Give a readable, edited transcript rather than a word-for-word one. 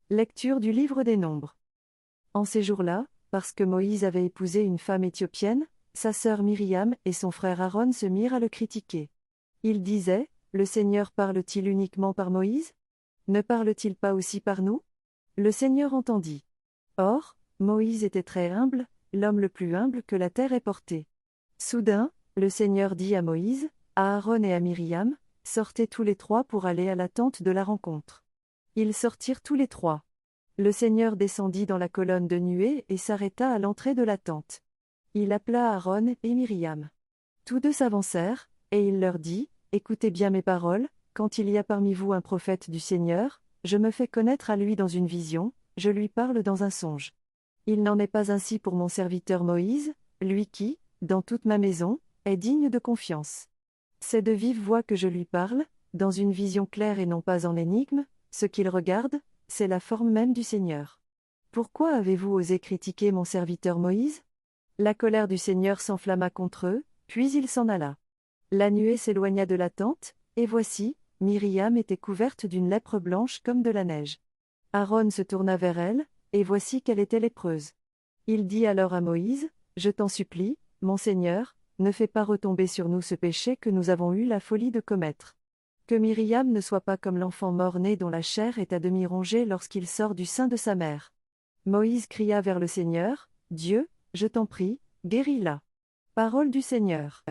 Lecture du livre des Nombres. En ces jours-là, parce que Moïse avait épousé une femme éthiopienne, sa sœur Myriam et son frère Aaron se mirent à le critiquer. Ils disaient, Le Seigneur parle-t-il uniquement par Moïse? Ne parle-t-il pas aussi par nous? Le Seigneur entendit. Or, Moïse était très humble, l'homme le plus humble que la terre ait porté. Soudain, le Seigneur dit à Moïse, à Aaron et à Myriam, Sortez tous les trois pour aller à la tente de la rencontre. Ils sortirent tous les trois. Le Seigneur descendit dans la colonne de nuée et s'arrêta à l'entrée de la tente. Il appela Aaron et Myriam. Tous deux s'avancèrent, et il leur dit, Écoutez bien mes paroles, quand il y a parmi vous un prophète du Seigneur, je me fais connaître à lui dans une vision, je lui parle dans un songe. Il n'en est pas ainsi pour mon serviteur Moïse, lui qui, dans toute ma maison, est digne de confiance. C'est de vive voix que je lui parle, dans une vision claire et non pas en énigme, ce qu'il regarde, c'est la forme même du Seigneur. Pourquoi avez-vous osé critiquer mon serviteur Moïse? La colère du Seigneur s'enflamma contre eux, puis il s'en alla. La nuée s'éloigna de la tente, et voici, Myriam était couverte d'une lèpre blanche comme de la neige. Aaron se tourna vers elle, et voici qu'elle était lépreuse. Il dit alors à Moïse, Je t'en supplie, mon Seigneur, ne fais pas retomber sur nous ce péché que nous avons eu la folie de commettre. Que Myriam ne soit pas comme l'enfant mort-né dont la chair est à demi rongée lorsqu'il sort du sein de sa mère. Moïse cria vers le Seigneur, Dieu, je t'en prie, guéris-la. Parole du Seigneur.